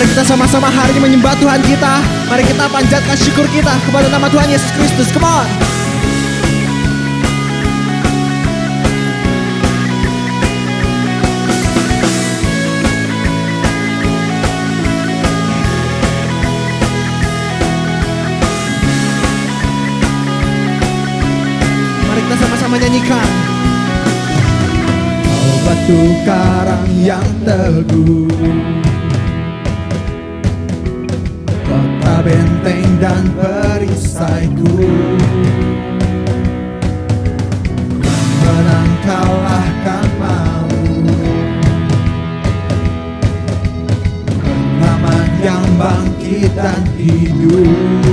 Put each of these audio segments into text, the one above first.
Mari kita sama-sama hari ini menyembah Tuhan kita. Mari kita panjatkan syukur kita kepada nama Tuhan Yesus Kristus. Come on. Mari kita sama-sama nyanyikan. Kau batu karang yang teguh, kota benteng dan perisaiku, menang kalahkan mau, pengaman yang bangkit dan hidup.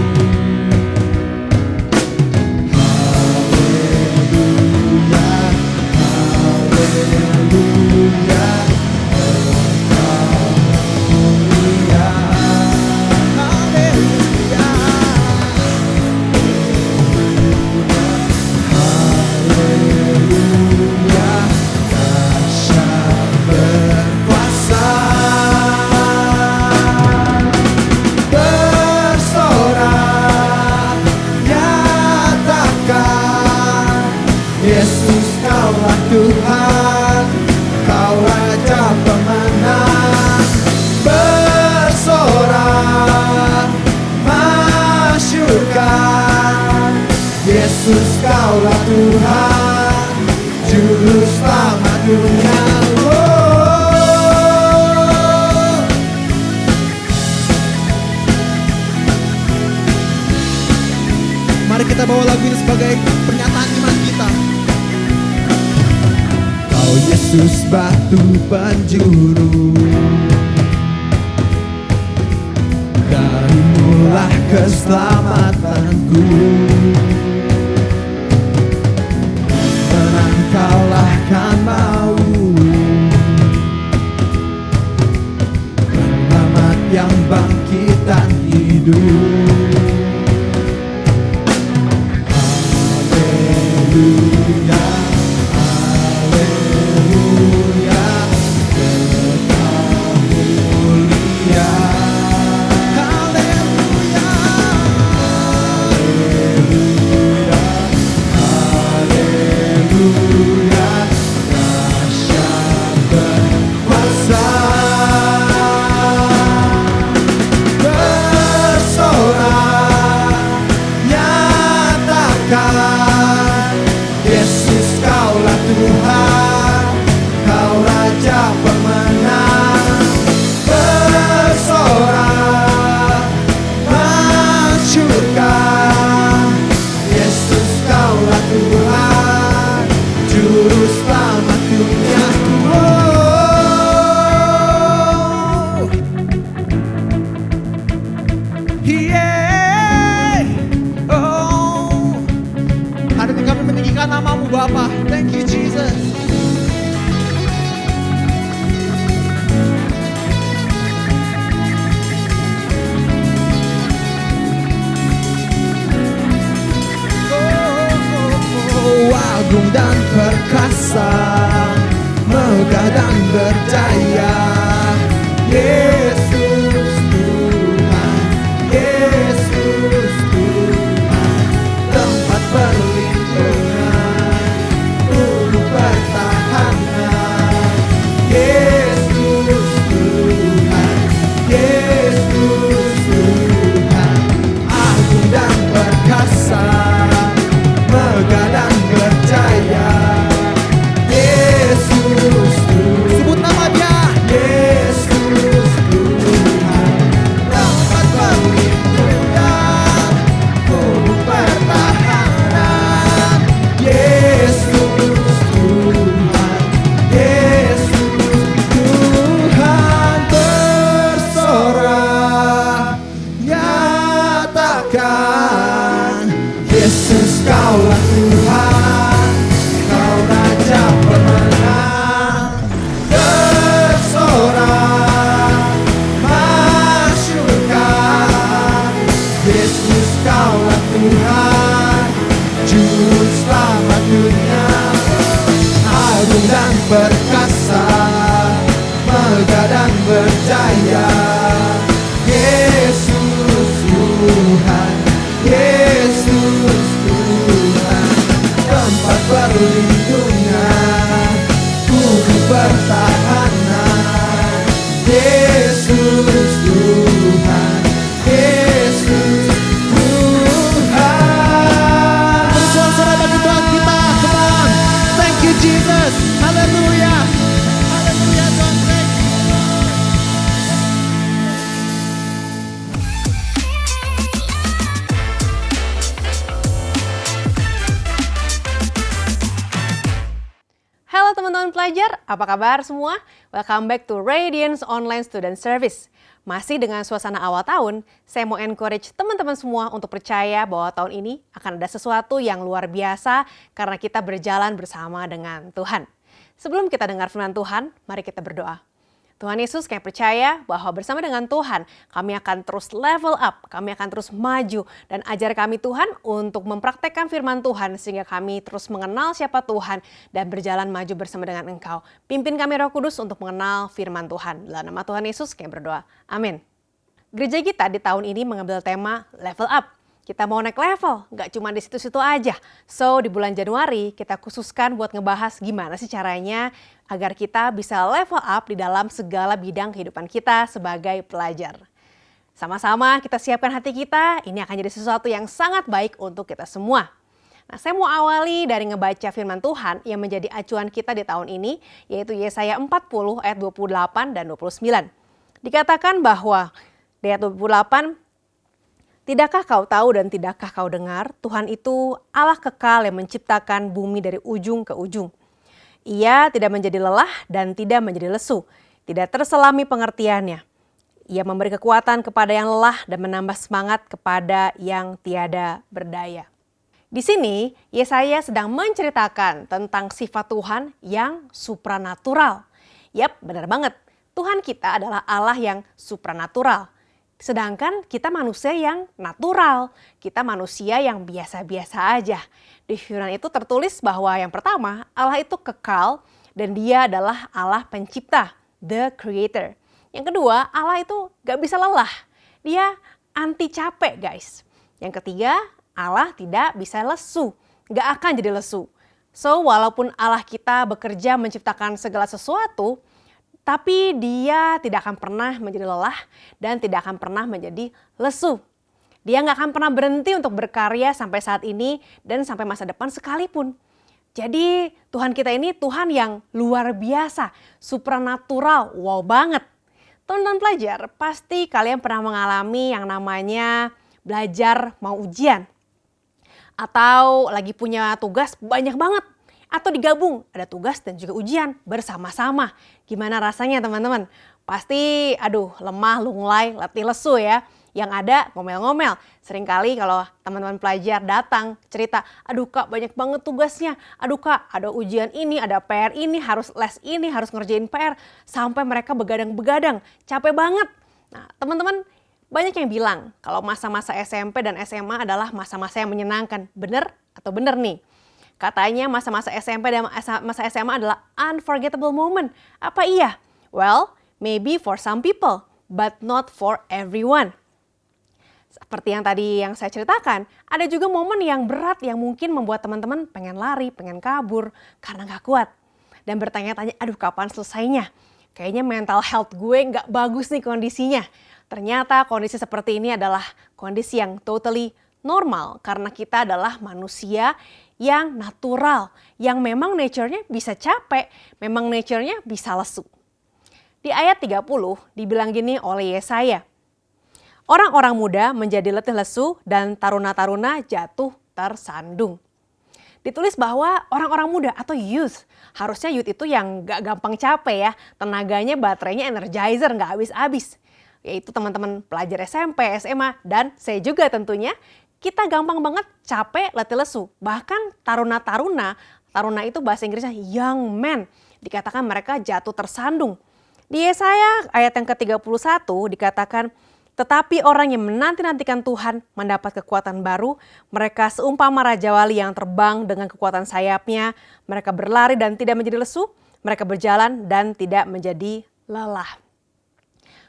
Yesus, Kaulah Tuhan, Kau Raja pemenang. Bersorak, masyurkan. Yesus, Kaulah Tuhan, Juru Selamat dunia. Mari kita bawa lagu ini sebagai pernyataan iman kita. Kau Yesus batu penjuru, darimulah keselamatanku, menang kalahkan mau, penyelamat yang bangkit dan hidup. Haleluya. Yesus, Kaulah Tuhan, Kau Raja pemenang. Bersorak, masyurkan. Yesus, Kaulah Tuhan, Juru Selamat dunia. Hari ini kami meninggikan nama-Mu Bapa. Thank you Jesus. Agung dan perkasa, megah dan berdaya. Yesus Tuhan, Yesus Tuhan, tempat perlindungan, guru pertahanan. Yesus Tuhan, Yesus Tuhan, agung dan perkasa, megah dan berjaya. Yesus Tuhan, Sebut nama Dia. Yesus Tuhan, tempat perlindungan, guru pertahanan. Yesus Tuhan, Yesus Tuhan, bersorak, nyatakan. Yesus, Kaulah Tuhan, Kau Raja pemenang. Bersorak, masyurkan. Yesus, Kaulah Tuhan, Juru Selamat dunia. Agung dan perkasa, megah dan berjaya. teman-teman pelajar, apa kabar semua? Welcome back to Radiance Online Student Service. Masih dengan suasana awal tahun, saya mau encourage teman-teman semua untuk percaya bahwa tahun ini akan ada sesuatu yang luar biasa karena kita berjalan bersama dengan Tuhan. Sebelum kita dengar firman Tuhan, mari kita berdoa. Tuhan Yesus, kami percaya bahwa bersama dengan Tuhan, kami akan terus level up, kami akan terus maju, dan ajar kami Tuhan untuk mempraktekkan firman Tuhan sehingga kami terus mengenal siapa Tuhan dan berjalan maju bersama dengan Engkau. Pimpin kami Roh Kudus untuk mengenal firman Tuhan. Dalam nama Tuhan Yesus kami berdoa. Amin. Gereja kita di tahun ini mengambil tema level up. Kita mau naik level, nggak cuma di situ-situ aja. So, di bulan Januari kita khususkan buat ngebahas gimana sih caranya agar kita bisa level up di dalam segala bidang kehidupan kita sebagai pelajar. Sama-sama kita siapkan hati kita, ini akan jadi sesuatu yang sangat baik untuk kita semua. Nah, saya mau awali dari ngebaca firman Tuhan yang menjadi acuan kita di tahun ini, yaitu Yesaya 40 ayat 28 dan 29. Dikatakan bahwa di ayat 28, tidakkah kau tahu dan tidakkah kau dengar, Tuhan itu Allah kekal yang menciptakan bumi dari ujung ke ujung. Ia tidak menjadi lelah dan tidak menjadi lesu, tidak terselami pengertiannya. Ia memberi kekuatan kepada yang lelah dan menambah semangat kepada yang tiada berdaya. Di sini, Yesaya sedang menceritakan tentang sifat Tuhan yang supranatural. Yap, benar banget. Tuhan kita adalah Allah yang supranatural. Sedangkan kita manusia yang natural, kita manusia yang biasa-biasa aja. Di firman itu tertulis bahwa yang pertama, Allah itu kekal dan dia adalah Allah pencipta, the creator. Yang kedua, Allah itu gak bisa lelah, dia anti capek guys. Yang ketiga, Allah tidak bisa lesu, gak akan jadi lesu. So walaupun Allah kita bekerja menciptakan segala sesuatu, tapi dia tidak akan pernah menjadi lelah dan tidak akan pernah menjadi lesu. Dia nggak akan pernah berhenti untuk berkarya sampai saat ini dan sampai masa depan sekalipun. Jadi Tuhan kita ini Tuhan yang luar biasa, supranatural, wow banget. Teman-teman pelajar, pasti kalian pernah mengalami yang namanya belajar mau ujian. Atau lagi punya tugas banyak banget. Atau digabung, ada tugas dan juga ujian bersama-sama. Gimana rasanya teman-teman? Pasti lemah, lunglai, letih lesu ya. Yang ada ngomel-ngomel. Seringkali kalau teman-teman pelajar datang cerita, aduh kak banyak banget tugasnya. Aduh kak ada ujian ini, ada PR ini, harus les ini, harus ngerjain PR. Sampai mereka begadang-begadang, capek banget. Nah teman-teman banyak yang bilang kalau masa-masa SMP dan SMA adalah masa-masa yang menyenangkan. Bener atau bener nih? Katanya masa-masa SMP dan masa SMA adalah unforgettable moment. Apa iya? Well, maybe for some people, but not for everyone. Seperti yang tadi yang saya ceritakan, ada juga momen yang berat yang mungkin membuat teman-teman pengen lari, pengen kabur karena gak kuat. Dan bertanya-tanya, aduh kapan selesainya? Kayaknya mental health gue gak bagus nih kondisinya. Ternyata kondisi seperti ini adalah kondisi yang totally normal karena kita adalah manusia yang natural, yang memang nature-nya bisa capek, memang nature-nya bisa lesu. Di ayat 30 dibilang gini oleh Yesaya, orang-orang muda menjadi letih lesu dan taruna-taruna jatuh tersandung. Ditulis bahwa orang-orang muda atau youth, harusnya youth itu yang gak gampang capek ya, tenaganya, baterainya, energizer gak habis-habis. Yaitu teman-teman pelajar SMP, SMA, dan saya juga tentunya, kita gampang banget capek, letih lesu. Bahkan taruna-taruna, taruna itu bahasa Inggrisnya young men. Dikatakan mereka jatuh tersandung. Di Yesaya ayat yang ke-31 dikatakan, tetapi orang yang menanti-nantikan Tuhan mendapat kekuatan baru. Mereka seumpama Raja Wali yang terbang dengan kekuatan sayapnya. Mereka berlari dan tidak menjadi lesu. Mereka berjalan dan tidak menjadi lelah.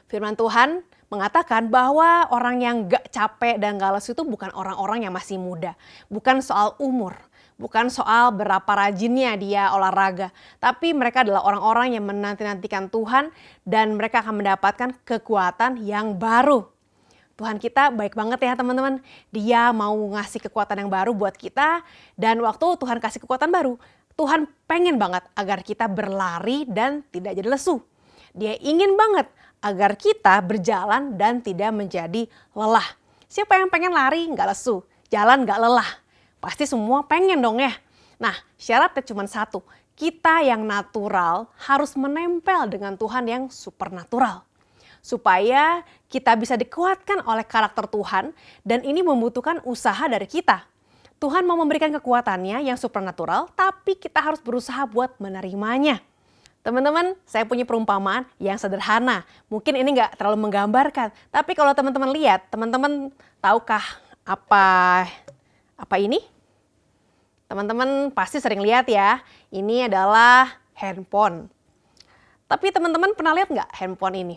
Firman Tuhan mengatakan bahwa orang yang gak capek dan gak lesu itu bukan orang-orang yang masih muda. Bukan soal umur, bukan soal berapa rajinnya dia olahraga. Tapi mereka adalah orang-orang yang menanti-nantikan Tuhan dan mereka akan mendapatkan kekuatan yang baru. Tuhan kita baik banget ya teman-teman. Dia mau ngasih kekuatan yang baru buat kita dan waktu Tuhan kasih kekuatan baru, Tuhan pengen banget agar kita berlari dan tidak jadi lesu. Dia ingin banget agar kita berjalan dan tidak menjadi lelah. Siapa yang pengen lari nggak lesu, jalan nggak lelah? Pasti semua pengen dong ya. Nah syaratnya cuma satu, kita yang natural harus menempel dengan Tuhan yang supernatural. Supaya kita bisa dikuatkan oleh karakter Tuhan dan ini membutuhkan usaha dari kita. Tuhan mau memberikan kekuatannya yang supernatural tapi kita harus berusaha buat menerimanya. Teman-teman, saya punya perumpamaan yang sederhana. Mungkin ini nggak terlalu menggambarkan, tapi kalau teman-teman lihat, teman-teman tahukah apa ini? Teman-teman pasti sering lihat ya, ini adalah handphone. Tapi teman-teman pernah lihat nggak handphone ini?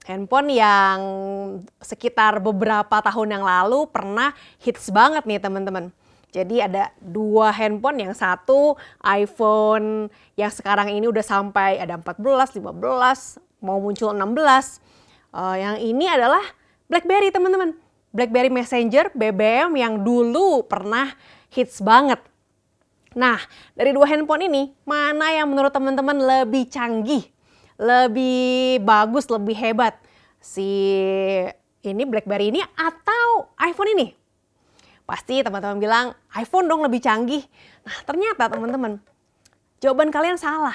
Handphone yang sekitar beberapa tahun yang lalu pernah hits banget nih teman-teman. Jadi ada 2 handphone, yang satu iPhone yang sekarang ini udah sampai ada 14, 15, mau muncul 16. Yang ini adalah BlackBerry teman-teman. BlackBerry Messenger BBM yang dulu pernah hits banget. Nah, dari 2 handphone ini, mana yang menurut teman-teman lebih canggih, lebih bagus, lebih hebat? Si ini BlackBerry ini atau iPhone ini? Pasti teman-teman bilang iPhone dong lebih canggih. Nah, ternyata teman-teman, jawaban kalian salah.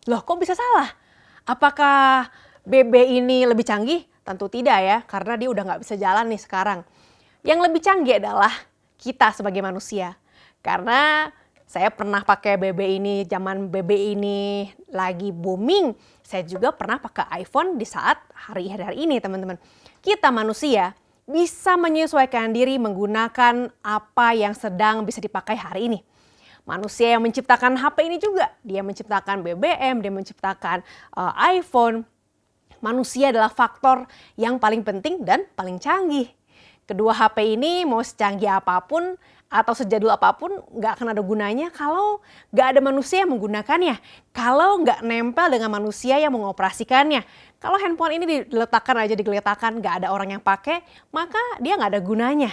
Loh, kok bisa salah? Apakah BB ini lebih canggih? Tentu tidak ya, karena dia udah nggak bisa jalan nih sekarang. Yang lebih canggih adalah kita sebagai manusia. Karena saya pernah pakai BB ini, zaman BB ini lagi booming. Saya juga pernah pakai iPhone di saat hari-hari ini teman-teman. Kita manusia bisa menyesuaikan diri menggunakan apa yang sedang bisa dipakai hari ini. Manusia yang menciptakan HP ini juga, dia menciptakan BBM, dia menciptakan iPhone. Manusia adalah faktor yang paling penting dan paling canggih. Kedua HP ini mau secanggih apapun atau sejadul apapun nggak akan ada gunanya kalau nggak ada manusia yang menggunakannya. Kalau nggak nempel dengan manusia yang mengoperasikannya. Kalau handphone ini diletakkan aja digeletakkan nggak ada orang yang pakai, maka dia nggak ada gunanya.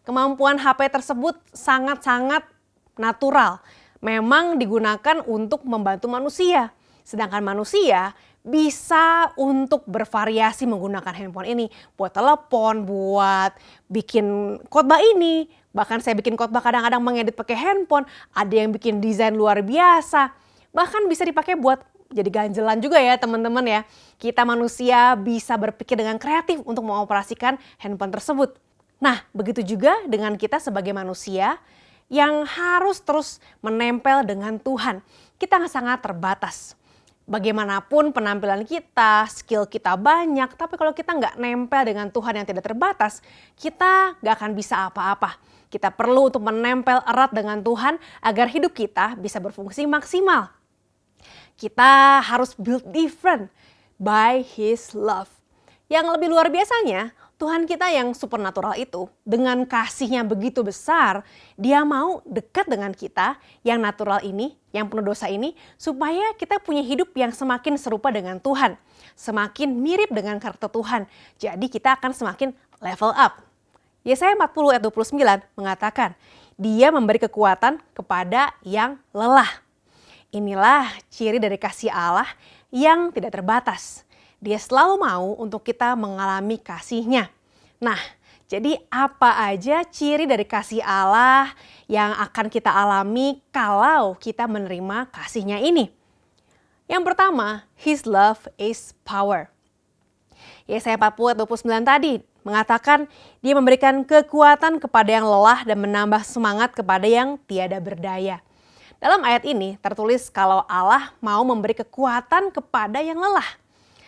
Kemampuan HP tersebut sangat-sangat natural. Memang digunakan untuk membantu manusia. Sedangkan manusia bisa untuk bervariasi menggunakan handphone ini. Buat telepon, buat bikin khotbah ini. Bahkan saya bikin khotbah kadang-kadang mengedit pakai handphone. Ada yang bikin desain luar biasa. Bahkan bisa dipakai buat jadi ganjelan juga ya teman-teman ya. Kita manusia bisa berpikir dengan kreatif untuk mengoperasikan handphone tersebut. Nah, begitu juga dengan kita sebagai manusia yang harus terus menempel dengan Tuhan. Kita sangat terbatas. Bagaimanapun penampilan kita, skill kita banyak, tapi kalau kita nggak nempel dengan Tuhan yang tidak terbatas, kita nggak akan bisa apa-apa. Kita perlu untuk menempel erat dengan Tuhan agar hidup kita bisa berfungsi maksimal. Kita harus build different by His love. Yang lebih luar biasanya, Tuhan kita yang supernatural itu dengan kasihnya begitu besar, dia mau dekat dengan kita yang natural ini, yang penuh dosa ini, supaya kita punya hidup yang semakin serupa dengan Tuhan. Semakin mirip dengan karakter Tuhan. Jadi kita akan semakin level up. Yesaya 40 ayat 29 mengatakan, dia memberi kekuatan kepada yang lelah. Inilah ciri dari kasih Allah yang tidak terbatas. Dia selalu mau untuk kita mengalami kasih-Nya. Nah, jadi apa aja ciri dari kasih Allah yang akan kita alami kalau kita menerima kasih-Nya ini? Yang pertama, His love is power. Yesaya 40 ayat 29 tadi mengatakan dia memberikan kekuatan kepada yang lelah dan menambah semangat kepada yang tiada berdaya. Dalam ayat ini tertulis kalau Allah mau memberi kekuatan kepada yang lelah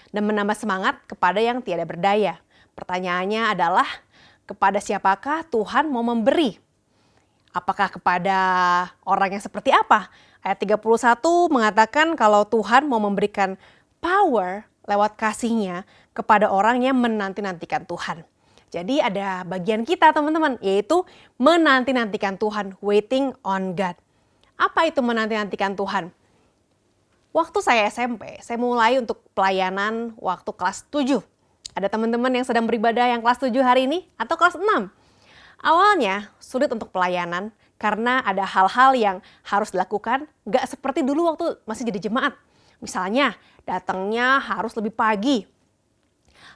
dan menambah semangat kepada yang tiada berdaya. Pertanyaannya adalah, kepada siapakah Tuhan mau memberi? Apakah kepada orang yang seperti apa? Ayat 31 mengatakan kalau Tuhan mau memberikan power lewat kasih-Nya kepada orang yang menanti-nantikan Tuhan. Jadi ada bagian kita teman-teman, yaitu menanti-nantikan Tuhan, waiting on God. Apa itu menanti-nantikan Tuhan? Waktu saya SMP, saya mulai untuk pelayanan waktu kelas 7. Ada teman-teman yang sedang beribadah yang kelas 7 hari ini atau kelas 6. Awalnya sulit untuk pelayanan karena ada hal-hal yang harus dilakukan gak seperti dulu waktu masih jadi jemaat. Misalnya datangnya harus lebih pagi,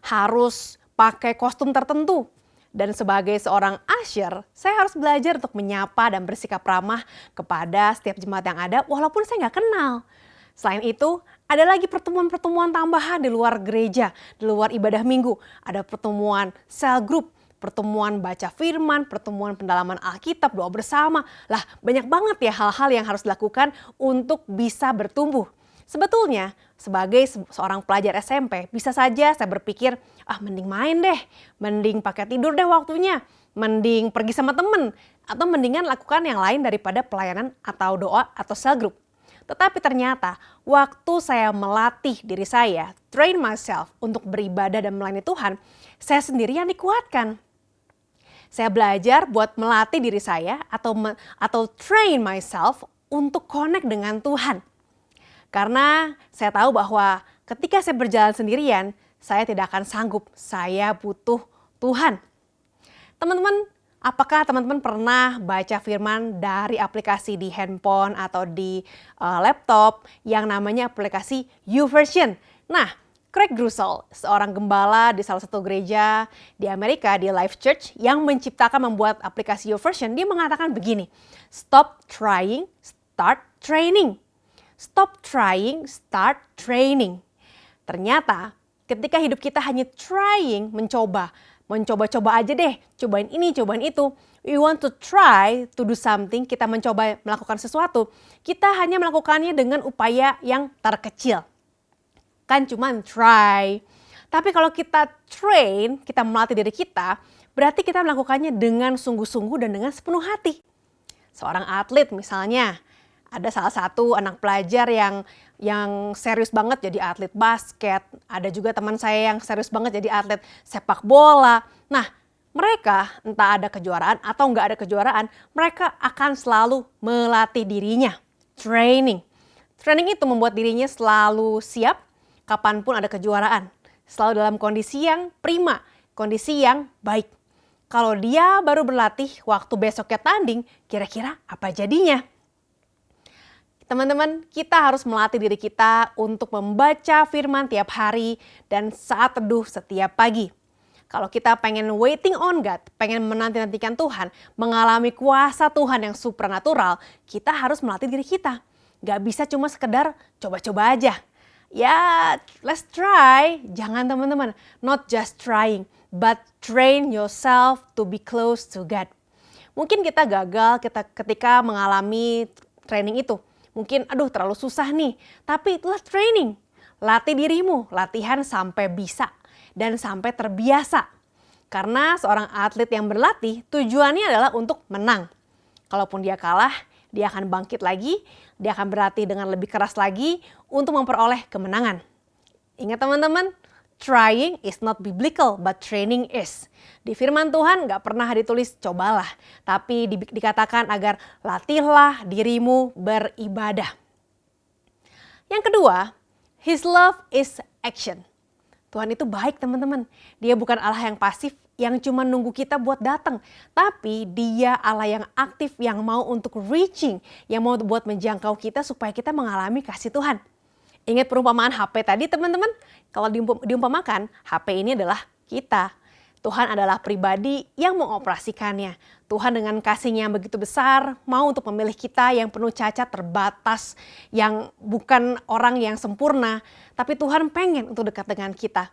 harus pakai kostum tertentu. Dan sebagai seorang usher, saya harus belajar untuk menyapa dan bersikap ramah kepada setiap jemaat yang ada walaupun saya nggak kenal. Selain itu, ada lagi pertemuan-pertemuan tambahan di luar gereja, di luar ibadah minggu. Ada pertemuan cell group, pertemuan baca firman, pertemuan pendalaman Alkitab, doa bersama. Lah, banyak banget ya hal-hal yang harus dilakukan untuk bisa bertumbuh. Sebetulnya, sebagai seorang pelajar SMP, bisa saja saya berpikir, mending main deh, mending pakai tidur deh waktunya, mending pergi sama temen, atau mendingan lakukan yang lain daripada pelayanan atau doa atau cell group. Tetapi ternyata waktu saya melatih diri saya, train myself untuk beribadah dan melayani Tuhan, saya sendiri yang dikuatkan. Saya belajar buat melatih diri saya atau train myself untuk connect dengan Tuhan. Karena saya tahu bahwa ketika saya berjalan sendirian, saya tidak akan sanggup, saya butuh Tuhan. Teman-teman, apakah teman-teman pernah baca firman dari aplikasi di handphone atau di laptop yang namanya aplikasi YouVersion? Nah, Craig Groeschel, seorang gembala di salah satu gereja di Amerika, di Life Church, yang membuat aplikasi YouVersion, dia mengatakan begini, stop trying, start training. Stop trying, start training. Ternyata ketika hidup kita hanya trying, mencoba-coba aja deh, cobain ini, cobain itu. We want to try to do something, kita mencoba melakukan sesuatu, kita hanya melakukannya dengan upaya yang terkecil. Kan cuman try. Tapi kalau kita train, kita melatih diri kita, berarti kita melakukannya dengan sungguh-sungguh dan dengan sepenuh hati. Seorang atlet misalnya, ada salah satu anak pelajar yang serius banget jadi atlet basket. Ada juga teman saya yang serius banget jadi atlet sepak bola. Nah, mereka entah ada kejuaraan atau nggak ada kejuaraan, mereka akan selalu melatih dirinya. Training. Training itu membuat dirinya selalu siap kapanpun ada kejuaraan. Selalu dalam kondisi yang prima, kondisi yang baik. Kalau dia baru berlatih waktu besoknya tanding, kira-kira apa jadinya? Teman-teman, kita harus melatih diri kita untuk membaca firman tiap hari dan saat teduh setiap pagi. Kalau kita pengen waiting on God, pengen menanti-nantikan Tuhan, mengalami kuasa Tuhan yang supranatural, kita harus melatih diri kita. Gak bisa cuma sekedar coba-coba aja. Ya, let's try. Jangan teman-teman, not just trying, but train yourself to be close to God. Mungkin kita gagal ketika mengalami training itu. Mungkin terlalu susah nih, tapi itulah training. Latih dirimu, latihan sampai bisa dan sampai terbiasa. Karena seorang atlet yang berlatih tujuannya adalah untuk menang. Kalaupun dia kalah, dia akan bangkit lagi, dia akan berlatih dengan lebih keras lagi untuk memperoleh kemenangan. Ingat teman-teman, trying is not biblical, but training is. Di firman Tuhan gak pernah ditulis cobalah, tapi dikatakan agar latihlah dirimu beribadah. Yang kedua, His love is action. Tuhan itu baik teman-teman. Dia bukan Allah yang pasif, yang cuma nunggu kita buat datang. Tapi dia Allah yang aktif, yang mau untuk reaching, yang mau buat menjangkau kita supaya kita mengalami kasih Tuhan. Ingat perumpamaan HP tadi teman-teman? Kalau diumpamakan, HP ini adalah kita. Tuhan adalah pribadi yang mengoperasikannya. Tuhan dengan kasih-Nya yang begitu besar mau untuk memilih kita yang penuh cacat, terbatas, yang bukan orang yang sempurna. Tapi Tuhan pengen untuk dekat dengan kita.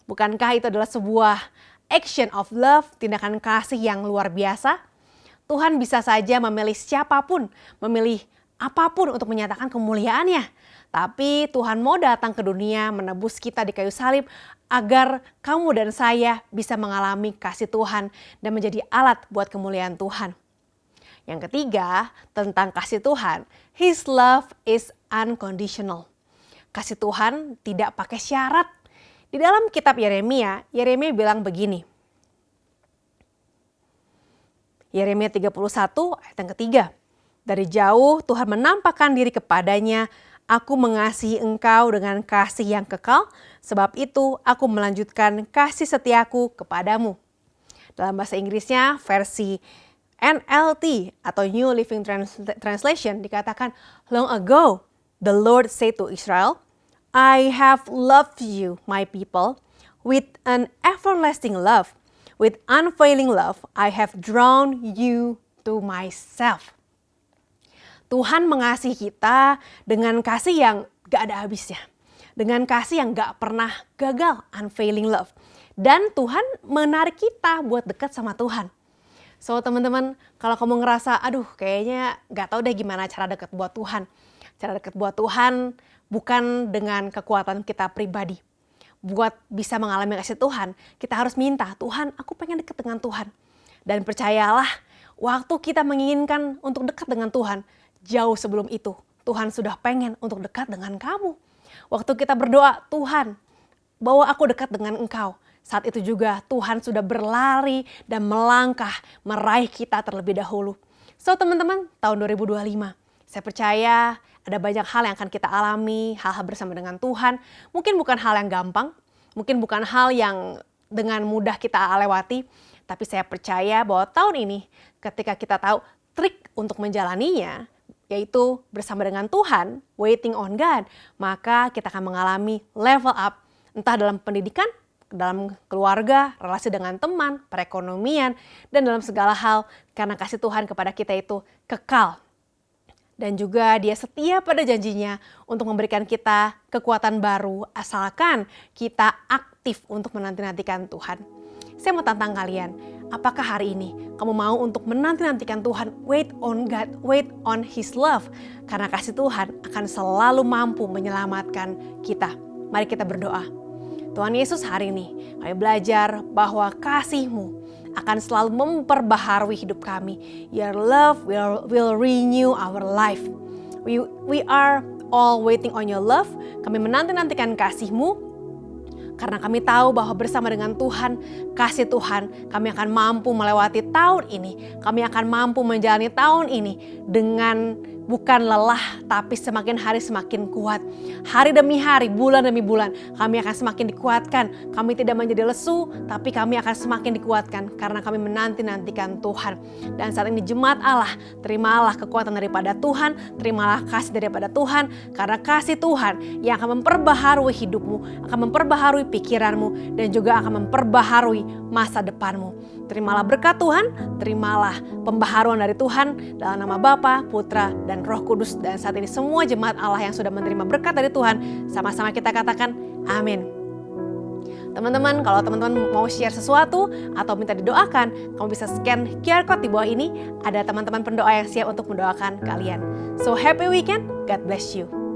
Bukankah itu adalah sebuah action of love, tindakan kasih yang luar biasa? Tuhan bisa saja memilih siapapun, memilih apapun untuk menyatakan kemuliaan-Nya. Tapi Tuhan mau datang ke dunia menebus kita di kayu salib agar kamu dan saya bisa mengalami kasih Tuhan dan menjadi alat buat kemuliaan Tuhan. Yang ketiga, tentang kasih Tuhan, His love is unconditional. Kasih Tuhan tidak pakai syarat. Di dalam kitab Yeremia bilang begini. Yeremia 31 ayat yang ketiga. Dari jauh Tuhan menampakkan diri kepadanya, aku mengasihi engkau dengan kasih yang kekal, sebab itu aku melanjutkan kasih setiaku kepadamu. Dalam bahasa Inggrisnya versi NLT atau New Living Translation dikatakan, long ago the Lord said to Israel, I have loved you, my people, with an everlasting love. With unfailing love, I have drawn you to myself. Tuhan mengasihi kita dengan kasih yang gak ada habisnya. Dengan kasih yang gak pernah gagal, unfailing love. Dan Tuhan menarik kita buat dekat sama Tuhan. So teman-teman, kalau kamu ngerasa, aduh kayaknya gak tahu deh gimana cara dekat buat Tuhan. Cara dekat buat Tuhan bukan dengan kekuatan kita pribadi. Buat bisa mengalami kasih Tuhan, kita harus minta, Tuhan aku pengen dekat dengan Tuhan. Dan percayalah, waktu kita menginginkan untuk dekat dengan Tuhan, jauh sebelum itu, Tuhan sudah pengen untuk dekat dengan kamu. Waktu kita berdoa, Tuhan, bawa aku dekat dengan Engkau. Saat itu juga Tuhan sudah berlari dan melangkah meraih kita terlebih dahulu. So teman-teman, tahun 2025, saya percaya ada banyak hal yang akan kita alami, hal-hal bersama dengan Tuhan. Mungkin bukan hal yang gampang, mungkin bukan hal yang dengan mudah kita lewati. Tapi saya percaya bahwa tahun ini ketika kita tahu trik untuk menjalaninya, yaitu bersama dengan Tuhan, waiting on God, maka kita akan mengalami level up, entah dalam pendidikan, dalam keluarga, relasi dengan teman, perekonomian, dan dalam segala hal karena kasih Tuhan kepada kita itu kekal. Dan juga Dia setia pada janjinya untuk memberikan kita kekuatan baru asalkan kita aktif untuk menanti-nantikan Tuhan. Saya mau tantang kalian, apakah hari ini kamu mau untuk menanti-nantikan Tuhan? Wait on God, wait on His love. Karena kasih Tuhan akan selalu mampu menyelamatkan kita. Mari kita berdoa. Tuhan Yesus, hari ini kami belajar bahwa kasih-Mu akan selalu memperbaharui hidup kami. Your love will renew our life. We are all waiting on your love. Kami menanti-nantikan kasih-Mu. Karena kami tahu bahwa bersama dengan Tuhan, kasih Tuhan, kami akan mampu melewati tahun ini. Kami akan mampu menjalani tahun ini dengan bukan lelah, tapi semakin hari semakin kuat. Hari demi hari, bulan demi bulan, kami akan semakin dikuatkan. Kami tidak menjadi lesu, tapi kami akan semakin dikuatkan karena kami menanti-nantikan Tuhan. Dan saat ini jemaat Allah, terimalah kekuatan daripada Tuhan, terimalah kasih daripada Tuhan, karena kasih Tuhan yang akan memperbaharui hidupmu, akan memperbaharui pikiranmu, dan juga akan memperbaharui masa depanmu. Terimalah berkat Tuhan, terimalah pembaharuan dari Tuhan dalam nama Bapa, Putra, dan Roh Kudus. Dan saat ini semua jemaat Allah yang sudah menerima berkat dari Tuhan, sama-sama kita katakan amin. Teman-teman, kalau teman-teman mau share sesuatu atau minta didoakan, kamu bisa scan QR Code di bawah ini. Ada teman-teman pendoa yang siap untuk mendoakan kalian. So happy weekend, God bless you.